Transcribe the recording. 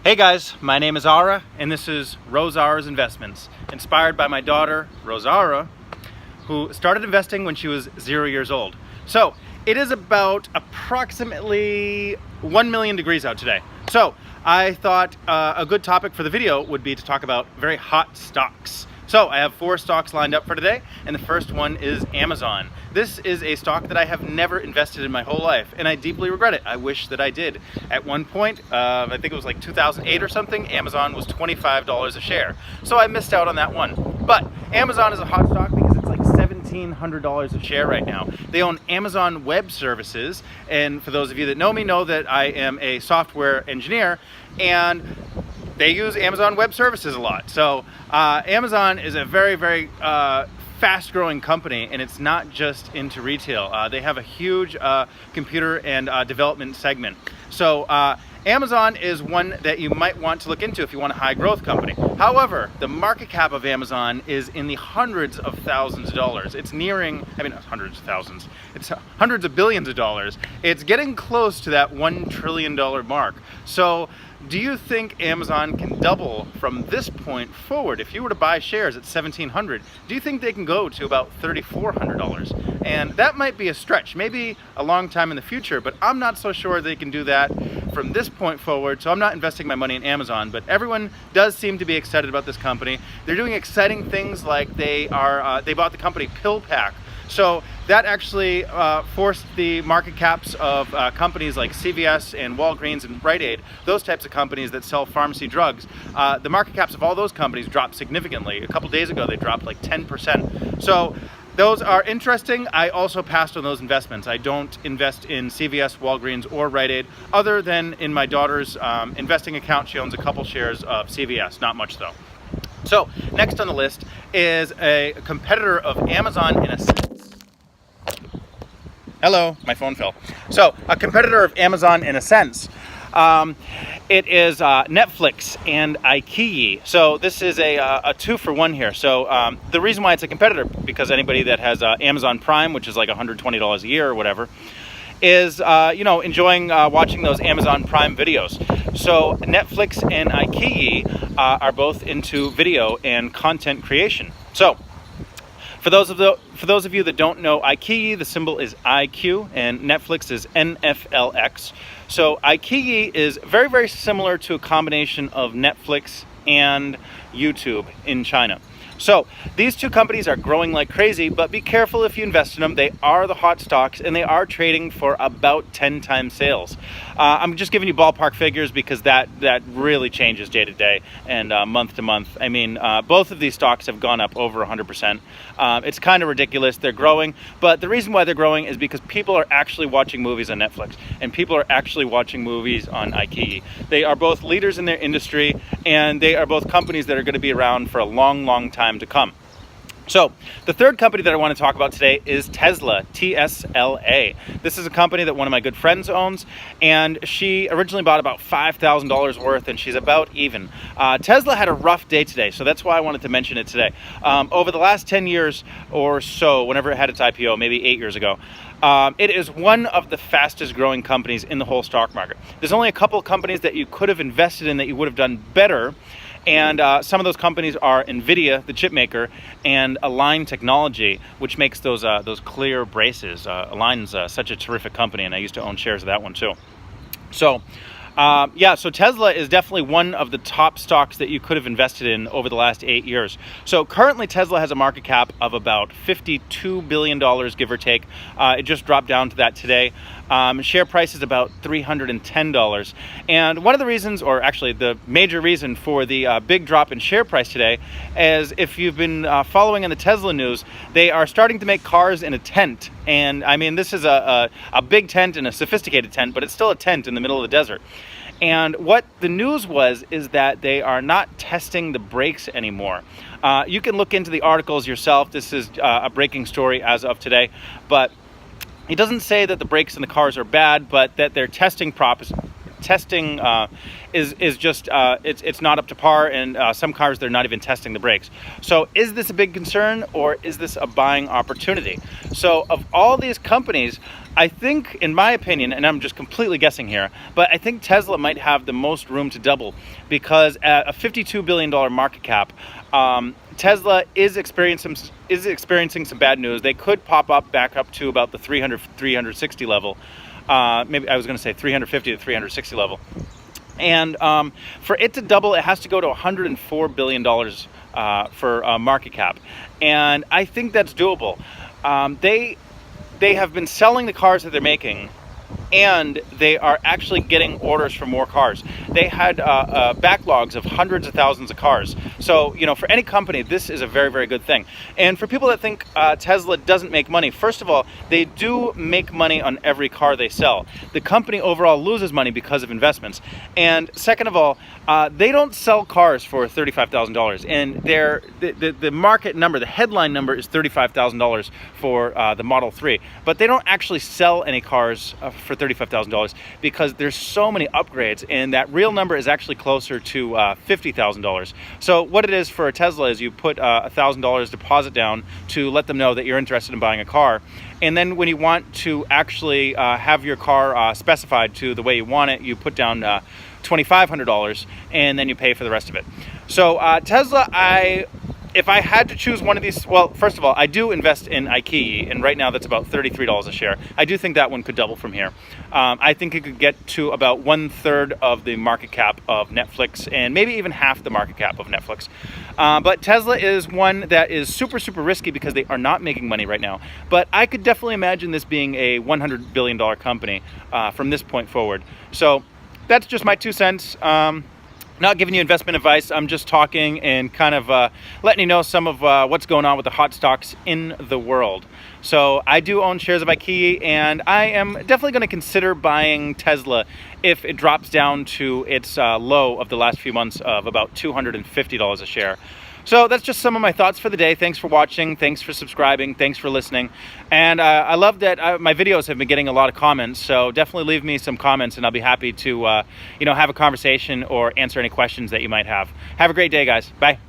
Hey guys, my name is Ara, and this is Rose-Ara's Investments, inspired by my daughter, Rose-Ara, who started investing when she was 0 years old. So, it is about approximately 1 million degrees out today. So, I thought a good topic for the video would be to talk about very hot stocks. So, I have 4 stocks lined up for today, and the first one is Amazon. This is a stock that I have never invested in my whole life, and I deeply regret it. I wish that I did. At one point, I think it was like 2008 or something, Amazon was $25 a share. So I missed out on that one. But Amazon is a hot stock because it's like $1,700 a share right now. They own Amazon Web Services, and for those of you that know me know that I am a software engineer, and they use Amazon Web Services a lot. So Amazon is a very fast-growing company, and it's not just into retail. They have a huge computer and development segment. So Amazon is one that you might want to look into if you want a high-growth company. However, the market cap of Amazon is in the hundreds of thousands of dollars. It's nearing, I mean, hundreds of thousands. It's hundreds of billions of dollars. It's getting close to that $1 trillion mark. So, do you think Amazon can double from this point forward? If you were to buy shares at $1,700, do you think they can go to about $3,400? And that might be a stretch, maybe a long time in the future, but I'm not so sure they can do that from this point forward, so I'm not investing my money in Amazon. But everyone does seem to be excited about this company. They're doing exciting things like they bought the company PillPack. So that actually forced the market caps of companies like CVS and Walgreens and Rite Aid, those types of companies that sell pharmacy drugs. The market caps of all those companies dropped significantly. A couple days ago, they dropped like 10%. So those are interesting. I also passed on those investments. I don't invest in CVS, Walgreens, or Rite Aid, other than in my daughter's investing account. She owns a couple shares of CVS, not much though. So next on the list is a competitor of Amazon in a sense. Hello, my phone fell. So a competitor of Amazon in a sense. It is Netflix and iQiyi. So this is a 2-for-1 here. So the reason why it's a competitor, because anybody that has Amazon Prime, which is like $120 a year or whatever, is enjoying watching those Amazon Prime videos. So Netflix and iQiyi are both into video and content creation. So for those of you that don't know iQiyi, the symbol is IQ, and Netflix is NFLX. So iQiyi is very similar to a combination of Netflix and YouTube in China. So these two companies are growing like crazy, but be careful if you invest in them. They are the hot stocks, and they are trading for about 10 times sales. I'm just giving you ballpark figures because that really changes day to day and month to month. I mean, both of these stocks have gone up over 100%. It's kind of ridiculous. They're growing, but the reason why they're growing is because people are actually watching movies on Netflix, and people are actually watching movies on iQiyi. They are both leaders in their industry, and they are both companies that are going to be around for a long time to come. So the third company that I want to talk about today is Tesla, TSLA. This is a company that one of my good friends owns, and she originally bought about $5,000 worth, and she's about even. Tesla had a rough day today, so that's why I wanted to mention it today. Over the last 10 years or so, whenever it had its IPO, maybe 8 years ago, it is one of the fastest growing companies in the whole stock market. There's only a couple of companies that you could have invested in that you would have done better. And some of those companies are NVIDIA, the chip maker, and Align Technology, which makes those clear braces. Align's such a terrific company, and I used to own shares of that one too. So so Tesla is definitely one of the top stocks that you could have invested in over the last 8 years. So currently Tesla has a market cap of about $52 billion, give or take. It just dropped down to that today. Share price is about $310. And one of the reasons, or actually the major reason for the big drop in share price today, is if you've been following in the Tesla news, they are starting to make cars in a tent. And I mean, this is a big tent and a sophisticated tent, but it's still a tent in the middle of the desert. And what the news is that they are not testing the brakes anymore. You can look into the articles yourself. This is a breaking story as of today, but it doesn't say that the brakes in the cars are bad, but that their testing is just it's not up to par, and some cars they're not even testing the brakes. So is this a big concern, or is this a buying opportunity? So of all these companies, I think, in my opinion, and I'm just completely guessing here, but I think Tesla might have the most room to double, because at a $52 billion market cap, Tesla is experiencing some bad news. They could pop up back up to about the 360 level. Maybe I was going to say 350 to 360 level. And for it to double, it has to go to $104 billion for market cap. And I think that's doable. They have been selling the cars that they're making, and they are actually getting orders for more cars. They had backlogs of hundreds of thousands of cars. So, you know, for any company, this is a very, very good thing. And for people that think Tesla doesn't make money, first of all, they do make money on every car they sell. The company overall loses money because of investments. And second of all, they don't sell cars for $35,000. And the market number, the headline number, is $35,000 for the Model 3. But they don't actually sell any cars for $35,000 because there's so many upgrades, and that real number is actually closer to $50,000. So what it is for a Tesla is you put $1,000 deposit down to let them know that you're interested in buying a car, and then when you want to actually have your car specified to the way you want it, you put down $2,500, and then you pay for the rest of it. So Tesla, if I had to choose one of these, well, first of all, I do invest in iQiyi, and right now that's about $33 a share. I do think that one could double from here. I think it could get to about 1/3 of the market cap of Netflix, and maybe even half the market cap of Netflix. But Tesla is one that is super, super risky because they are not making money right now. But I could definitely imagine this being a $100 billion company from this point forward. So that's just my 2 cents. Not giving you investment advice, I'm just talking and kind of letting you know some of what's going on with the hot stocks in the world. So I do own shares of iQiyi, and I am definitely going to consider buying Tesla if it drops down to its low of the last few months of about $250 a share. So that's just some of my thoughts for the day. Thanks for watching. Thanks for subscribing. Thanks for listening. And I love that my videos have been getting a lot of comments. So definitely leave me some comments, and I'll be happy to have a conversation or answer any questions that you might have. Have a great day, guys. Bye.